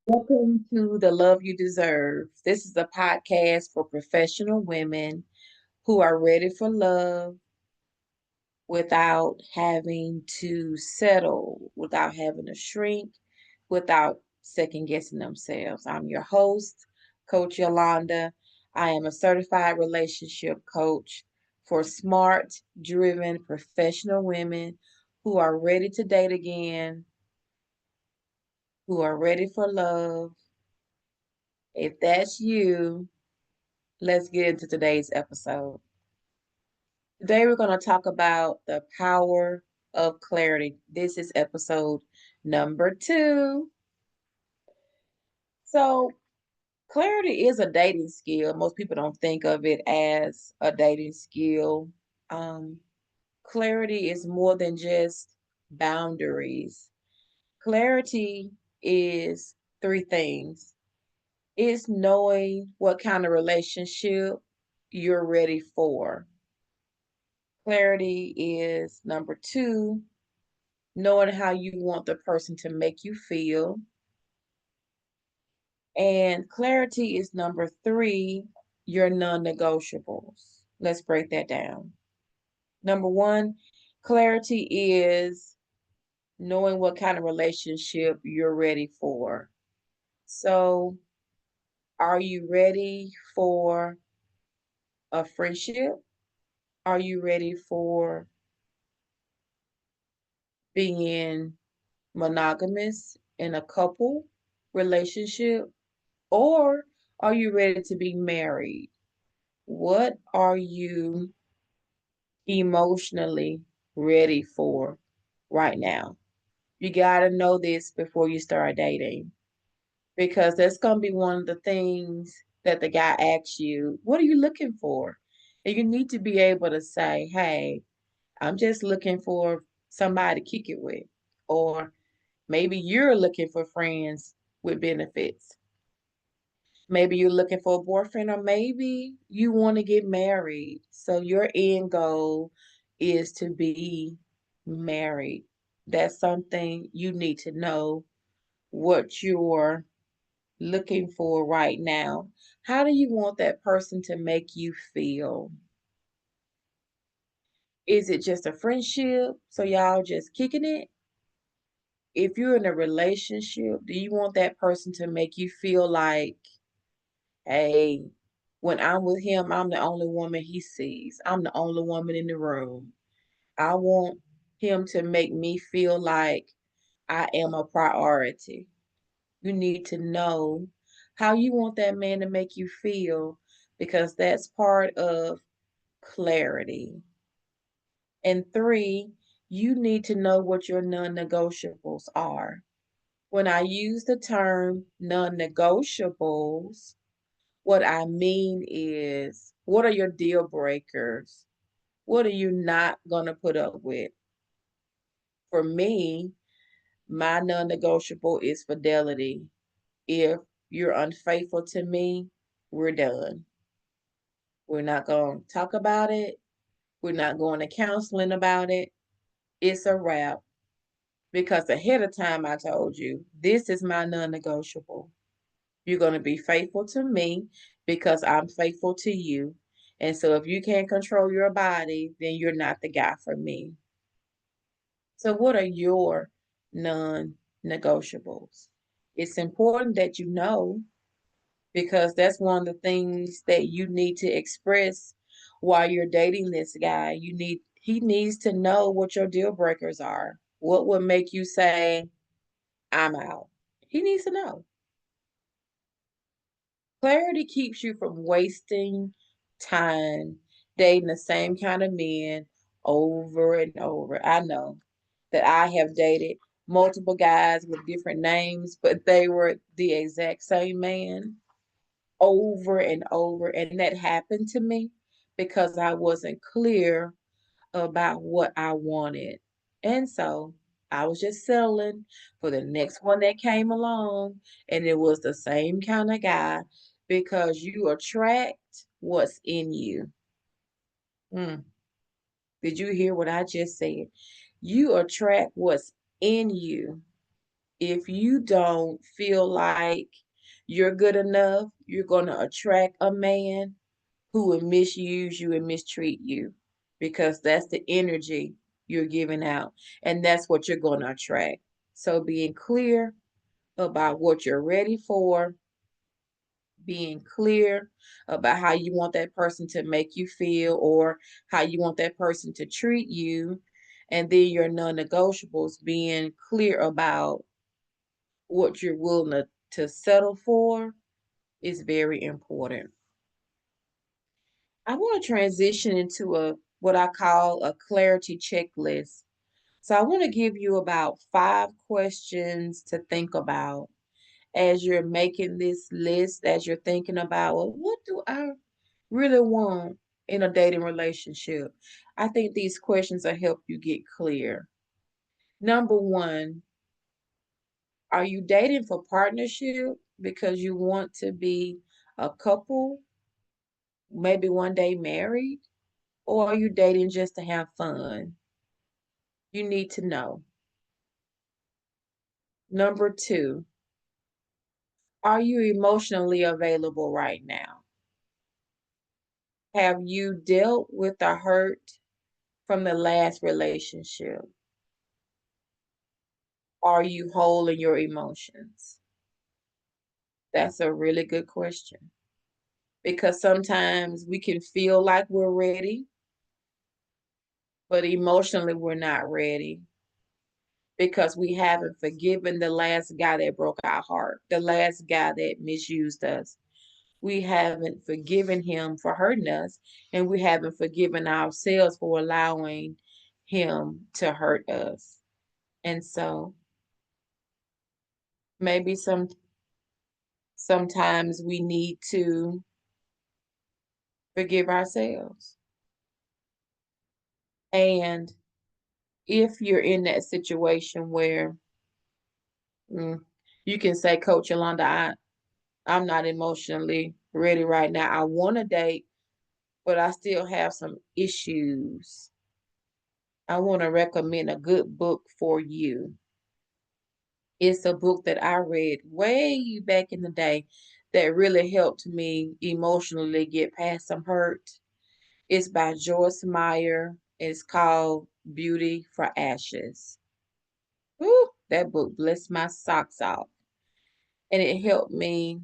Welcome to The Love You Deserve. This is a podcast for professional women who are ready for love without having to settle, without having to shrink, without second guessing themselves. I'm your host, Coach Yolanda. I am a certified relationship coach for smart, driven, professional women who are ready to date again, who are ready for love. If that's you, let's get into today's episode. Today, we're going to talk about the power of clarity. This is episode number 2. So, clarity is a dating skill. Most people don't think of it as a dating skill. Um, Clarity is more than just boundaries. Clarity is 3 things. It's knowing what kind of relationship you're ready for. Clarity is number 2, knowing how you want the person to make you feel. And clarity is number 3, your non negotiables. Let's break that down. Number 1, clarity is knowing what kind of relationship you're ready for. So, are you ready for a friendship? Are you ready for being monogamous in a couple relationship? Or are you ready to be married? What are you emotionally ready for right now? You got to know this before you start dating because that's going to be one of the things that the guy asks you, what are you looking for? And you need to be able to say, hey, I'm just looking for somebody to kick it with. Or maybe you're looking for friends with benefits. Maybe you're looking for a boyfriend, or maybe you want to get married. So your end goal is to be married. That's something you need to know what you're looking for right now. How do you want that person to make you feel? Is it just a friendship? So y'all just kicking it? If you're in a relationship, do you want that person to make you feel like, hey, when I'm with him, I'm the only woman he sees. I'm the only woman in the room. I want him to make me feel like I am a priority. You need to know how you want that man to make you feel because that's part of clarity. And 3, you need to know what your non negotiables are. When I use the term non negotiables, what I mean is, what are your deal breakers? What are you not going to put up with? For me, my non negotiable is fidelity. If you're unfaithful to me, we're done. We're not going to talk about it. We're not going to counseling about it. It's a wrap because ahead of time I told you, this is my non negotiable. You're going to be faithful to me because I'm faithful to you. And so if you can't control your body, then you're not the guy for me. So what are your non-negotiables? It's important that you know because that's one of the things that you need to express while you're dating this guy. He needs to know what your deal breakers are. What would make you say, I'm out? He needs to know. Clarity keeps you from wasting time dating the same kind of men over and over. I know that I have dated multiple guys with different names, but they were the exact same man over and over. And that happened to me because I wasn't clear about what I wanted. And so I was just settling for the next one that came along, and it was the same kind of guy because you attract what's in you. Mm. Did you hear what I just said? You attract what's in you. If you don't feel like you're good enough, you're going to attract a man who will misuse you and mistreat you because that's the energy you're giving out, and that's what you're going to attract. So being clear about what you're ready for, being clear about how you want that person to make you feel or how you want that person to treat you, and then your non-negotiables, being clear about what you're willing to settle for is very important. I want to transition into a what I call a clarity checklist. So I want to give you about 5 questions to think about as you're making this list, as you're thinking about, well, what do I really want in a dating relationship? I think these questions will help you get clear. Number one, are you dating for partnership because you want to be a couple, maybe one day married? Or are you dating just to have fun? You need to know. Number two, are you emotionally available right now? Have you dealt with the hurt from the last relationship? Are you whole in your emotions? That's a really good question because sometimes we can feel like we're ready, but emotionally we're not ready because we haven't forgiven the last guy that broke our heart, the last guy that misused us. We haven't forgiven him for hurting us, and we haven't forgiven ourselves for allowing him to hurt us. And so maybe sometimes we need to forgive ourselves. And if you're in that situation where mm, you can say, Coach Yolanda, I'm not emotionally ready right now. I want to date, but I still have some issues. I want to recommend a good book for you. It's a book that I read way back in the day that really helped me emotionally get past some hurt. It's by Joyce Meyer. It's called Beauty for Ashes. Woo, that book blessed my socks off. And it helped me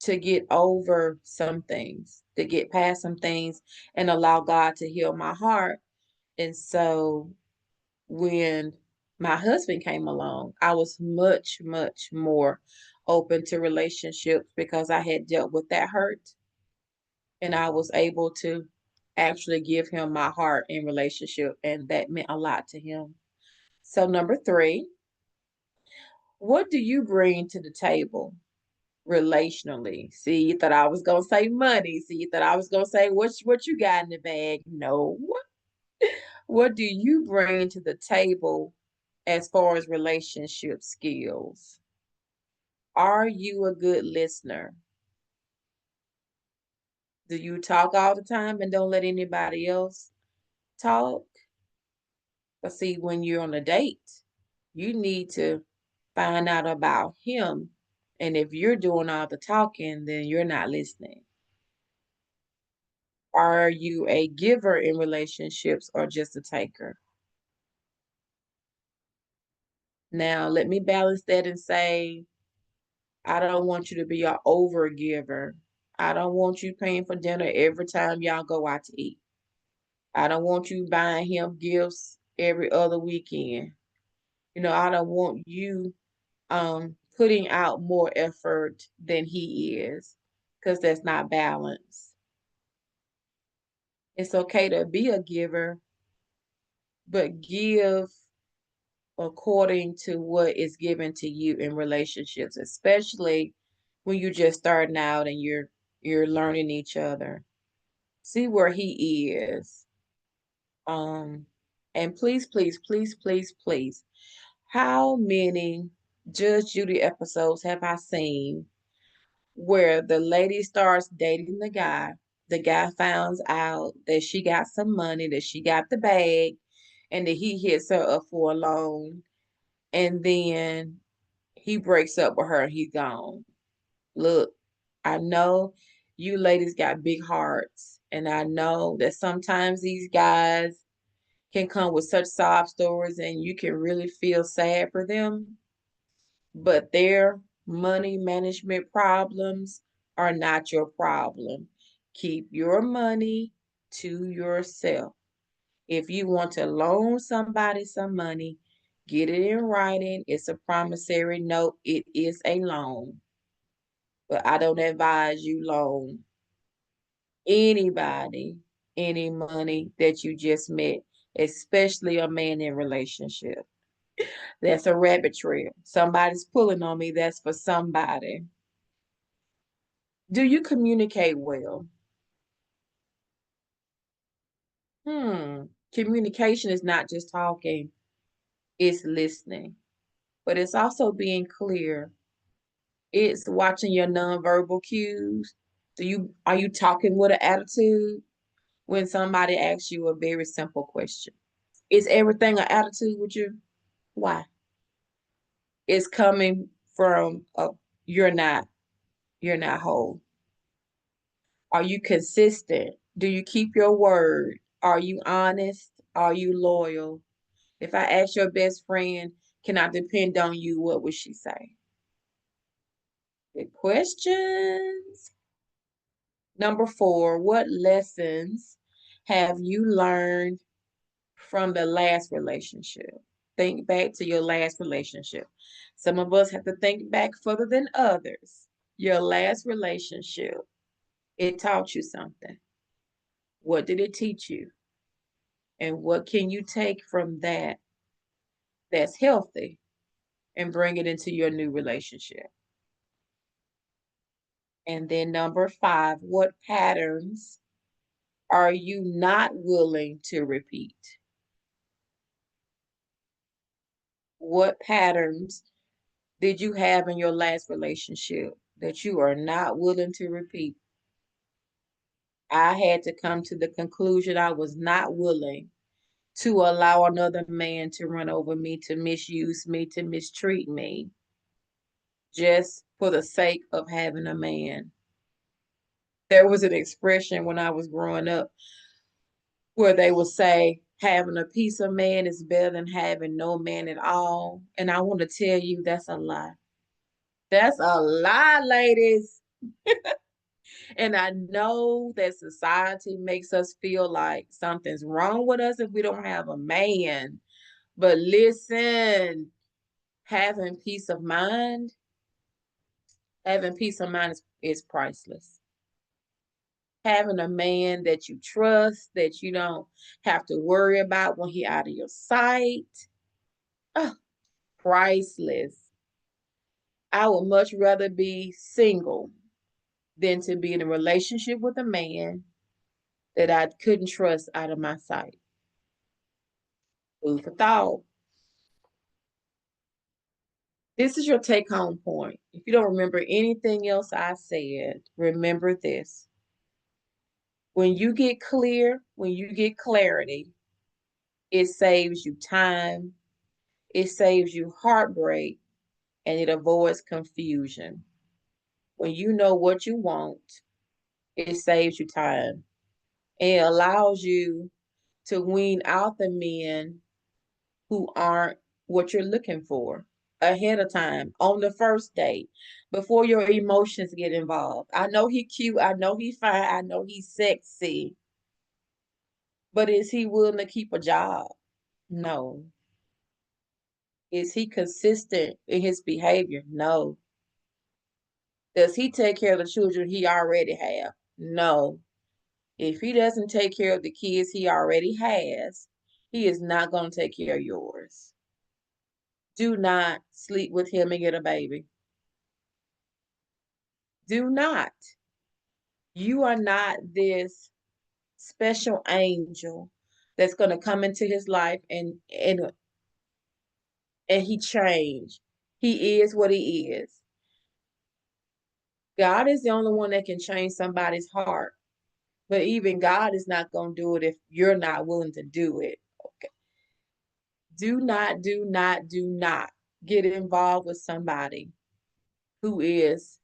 to get over some things, to get past some things and allow God to heal my heart. And so when my husband came along, I was much, much more open to relationships because I had dealt with that hurt and I was able to actually give him my heart in relationship, and that meant a lot to him. So number 3, what do you bring to the table relationally? See, you thought I was gonna say money. See, you thought I was gonna say what you got in the bag. No. What do you bring to the table as far as relationship skills? Are you a good listener? Do you talk all the time and don't let anybody else talk? But see, when you're on a date, you need to find out about him. And if you're doing all the talking, then you're not listening. Are you a giver in relationships or just a taker? Now, let me balance that and say, I don't want you to be an over giver. I don't want you paying for dinner every time y'all go out to eat. I don't want you buying him gifts every other weekend. I don't want you putting out more effort than he is, because that's not balance. It's okay to be a giver, but give according to what is given to you in relationships, especially when you're just starting out and you're learning each other. See where he is. Um, and please, please, please, please, please, how many Judge Judy episodes have I seen where the lady starts dating the guy finds out that she got some money, that she got the bag, and that he hits her up for a loan, and then He breaks up with her and he's gone. Look, I know you ladies got big hearts, and I know that sometimes these guys can come with such sob stories and you can really feel sad for them, but their money management problems are not your problem. Keep your money to yourself. If you want to loan somebody some money, get it in writing. It's a promissory note. It is a loan. But I don't advise you loan anybody any money that you just met, especially a man in relationship. That's a rabbit trail. Somebody's pulling on me. That's for somebody. Do you communicate well? Communication is not just talking, it's listening, but it's also being clear. It's watching your nonverbal cues. Are you talking with an attitude when somebody asks you a very simple question? Is everything an attitude with you? Why? It's coming from you're not you're not whole. Are you consistent? Do you keep your word? Are you honest? Are you loyal? If I ask your best friend, can I depend on you? What would she say? Good questions. Number 4, what lessons have you learned from the last relationship? Think back to your last relationship. Some of us have to think back further than others. Your last relationship, it taught you something. What did it teach you? And what can you take from that that's healthy and bring it into your new relationship? And then number 5, what patterns are you not willing to repeat? What patterns did you have in your last relationship that you are not willing to repeat? I had to come to the conclusion I was not willing to allow another man to run over me, to misuse me, to mistreat me, just for the sake of having a man. There was an expression when I was growing up where they would say, having a piece of man is better than having no man at all. And I want to tell you that's a lie. That's a lie, ladies. And I know that society makes us feel like something's wrong with us if we don't have a man. But listen, having peace of mind, having peace of mind is priceless. Having a man that you trust, that you don't have to worry about when he out of your sight, oh, priceless. I would much rather be single than to be in a relationship with a man that I couldn't trust out of my sight. Food for thought. This is your take home point. If you don't remember anything else I said, remember this. When you get clear, when you get clarity, it saves you time, it saves you heartbreak, and it avoids confusion. When you know what you want, it saves you time. And it allows you to wean out the men who aren't what you're looking for ahead of time on the first date before your emotions get involved. I know he cute, I know he fine, I know he's sexy, but is he willing to keep a job? No. Is he consistent in his behavior? No. Does he take care of the children he already have? No. If he doesn't take care of the kids he already has, he is not going to take care of yours. Do not sleep with him and get a baby. Do not. You are not this special angel that's going to come into his life and he changed. He is what he is. God is the only one that can change somebody's heart. But even God is not going to do it if you're not willing to do it. Okay. Do not, do not, do not. get involved with somebody who is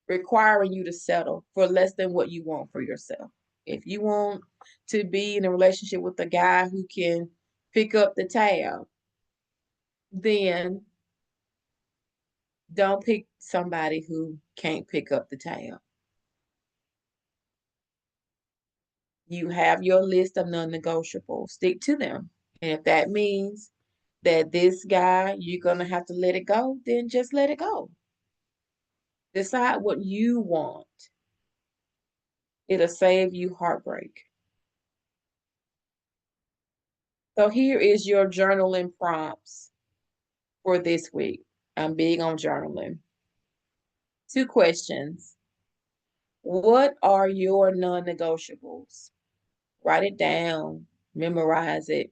requiring you to settle for less than what you want for yourself. If you want to be in a relationship with a guy who can pick up the tab, then don't pick somebody who can't pick up the tab. You have your list of non-negotiables, stick to them. And if that means that this guy, you're going to have to let it go, then just let it go. Decide what you want. It'll save you heartbreak. So here is your journaling prompts for this week. I'm big on journaling. 2 questions. What are your non-negotiables? Write it down, memorize it.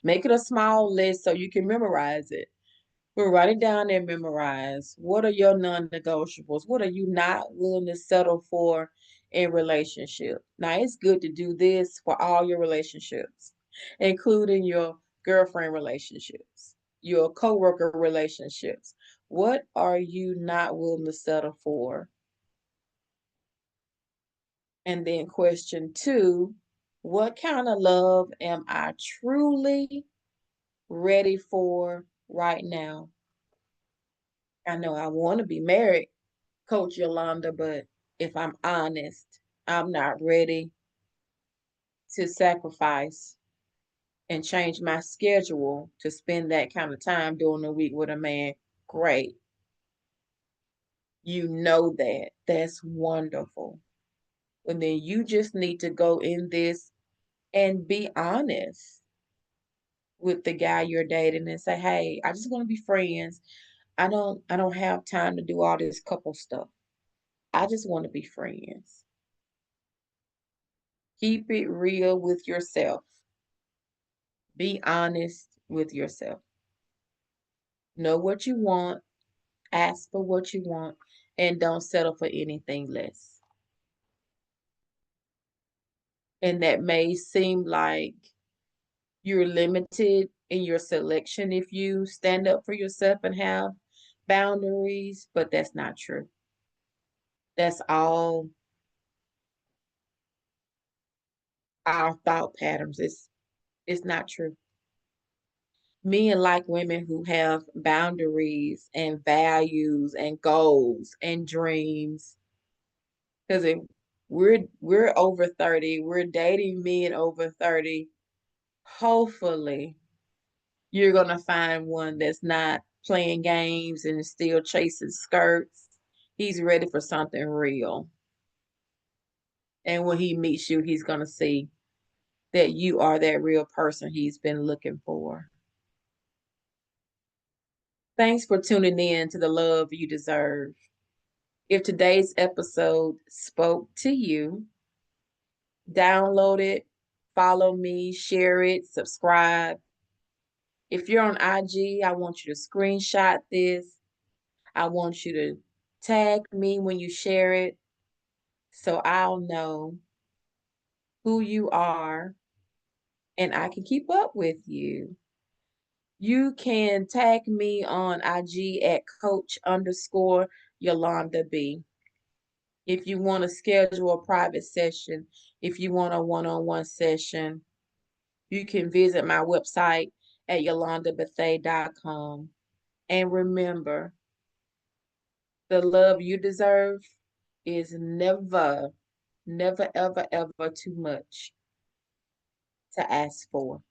Make it a small list so you can memorize it. But write it down and memorize. What are your non-negotiables? What are you not willing to settle for in relationship? Now, it's good to do this for all your relationships, including your girlfriend relationships, your coworker relationships. What are you not willing to settle for? And then question 2, what kind of love am I truly ready for right now? I know I want to be married, Coach Yolanda, but if I'm honest, I'm not ready to sacrifice and change my schedule to spend that kind of time during the week with a man. Great. You know that. That's wonderful. And then you just need to go in this and be honest with the guy you're dating and say, "Hey, I just want to be friends. I don't have time to do all this couple stuff. I just want to be friends." Keep it real with yourself. Be honest with yourself. Know what you want, ask for what you want, and don't settle for anything less. And that may seem like you're limited in your selection if you stand up for yourself and have boundaries, but that's not true. That's all our thought patterns. It's not true. Men like women who have boundaries and values and goals and dreams. Because if we're over 30, we're dating men over 30. Hopefully, you're gonna find one that's not playing games and is still chasing skirts. He's ready for something real. And when he meets you, he's gonna see that you are that real person he's been looking for. Thanks for tuning in to the Love You Deserve. If today's episode spoke to you, download it, follow me, share it, subscribe. If you're on IG, I want you to screenshot this. I want you to tag me when you share it so I'll know who you are and I can keep up with you. You can tag me on IG at coach_Yolanda B. If you want to schedule a private session, if you want a one-on-one session, you can visit my website at yolandabethea.com. And remember, the love you deserve is never, never, ever, ever too much to ask for.